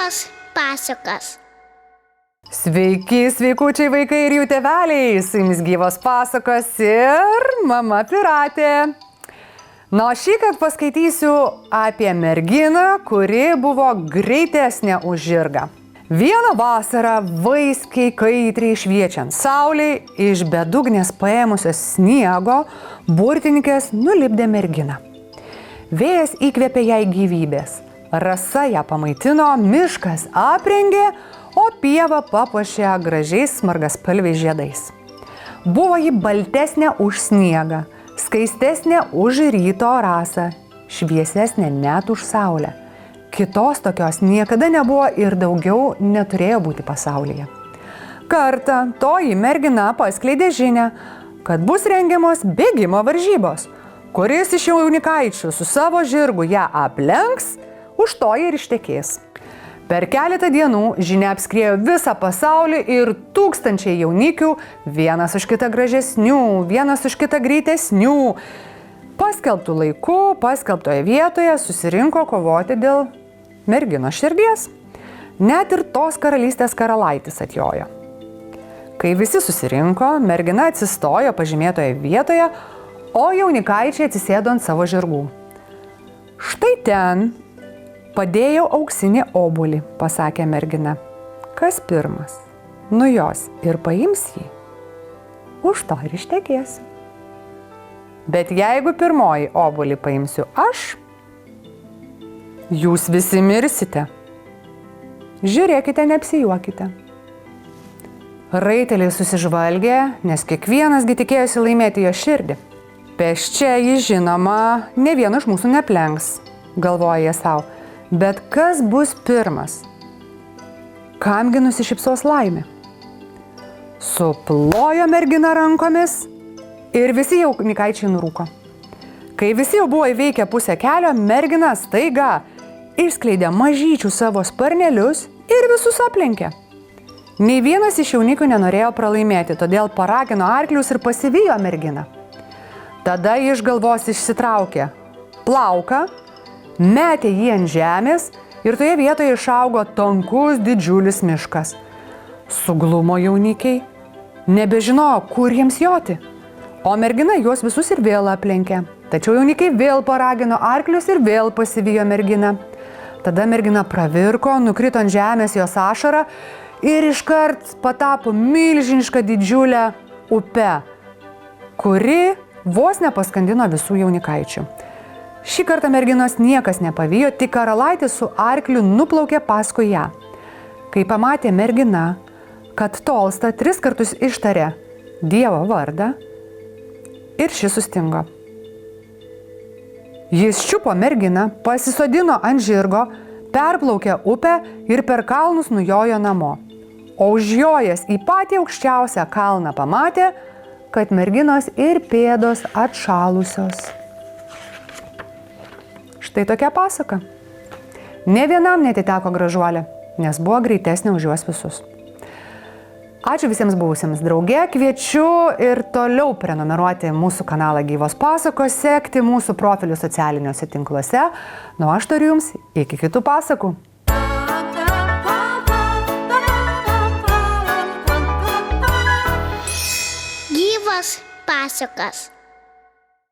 Gyvos pasakas. Sveiki, sveikučiai vaikai ir jų tėveliai, su jumis Gyvos pasakos ir mama piratė. Na, o šįkart paskaitysiu apie merginą, kuri buvo greitesnė už žirgą. Vieną vasarą vaiskiai kaitriai šviečiant saulei, iš bedugnės paėmusios sniego, burtininkės nulipdė merginą. Vėjas įkvėpė jai gyvybės, rasa ją pamaitino, miškas aprengė, o pieva papuošė gražiais smargaspalviais žiedais. Buvo ji baltesnė už sniegą, skaistesnė už ryto rasą, šviesesnė net už saulę. Kitos tokios niekada nebuvo ir daugiau neturėjo būti pasaulyje. Kartą toji mergina paskleidė žinią, kad bus rengiamos bėgimo varžybos. Kuris iš jaunikaičių su savo žirgu ją aplenks, už to ir ištekės. Per keletą dienų žinia apskriejo visą pasaulį ir tūkstančiai jaunikių, vienas už kitą gražesnių, vienas už kitą greitesnių, paskelbtų laiku, paskelbtoje vietoje susirinko kovoti dėl merginos širdies. Net ir tos karalystės karalaitis atjojo. Kai visi susirinko, mergina atsistojo pažymėtoje vietoje, o jaunikaičiai atsisėdo ant savo žirgų. Štai ten padėjau auksinį obuolį, pasakė mergina. Kas pirmas nujos ir paims jį, už to ir ištekėsiu. Bet jeigu pirmoji obuolį paimsiu aš, jūs visi mirsite. Žiūrėkite, neapsijuokite. Raiteliai susižvalgė, nes kiekvienasgi tikėjosi laimėti jo širdį. Pėsčia jį žinoma, ne vienu iš mūsų neplenks, galvoja jie savo. Bet kas bus pirmas? Kamgi nusišypsos laimė? Suplojo mergina rankomis ir visi jaunikaičiai nurūko. Kai visi jau buvo įveikę pusę kelio, mergina staiga išskleidė mažyčių savo sparnelius ir visus aplenkė. Nei vienas iš jaunikų nenorėjo pralaimėti, todėl paragino arklius ir pasivijo merginą. Tada ji iš galvos išsitraukė plauką, metė jį ant žemės ir toje vietoje išaugo tankus didžiulis miškas. Suglumo jaunikiai, nebežinojo, kur jiems joti, o mergina juos visus ir vėl aplenkė. Tačiau jaunikiai vėl paragino arklius ir vėl pasivijo merginą. Tada mergina pravirko, nukrito ant žemės jos ašara ir iškart patapo milžiniška didžiulė upe, kuri vos nepaskandino visų jaunikaičių. Šį kartą merginos niekas nepavijo, tik karalaitis su arkliu nuplaukė paskui ją. Kai pamatė mergina, kad tolsta, 3 kartus ištarė Dievo vardą ir ši sustingo. Jis čiupo merginą, pasisodino ant žirgo, perplaukė upę ir per kalnus nujojo namo. O užjojęs į patį aukščiausią kalną pamatė, kad merginos ir pėdos atšalusios. Štai tokia pasaka. Ne vienam netiteko gražuolė, nes buvo greitesnė už juos visus. Ačiū visiems buvusiems drauge, kviečiu ir toliau prenumeruoti mūsų kanalą Gyvos pasakos, sekti mūsų profilių socialiniuose tinkluose. Nu, aš tariu jums iki kitų pasakų. Gyvos pasakas.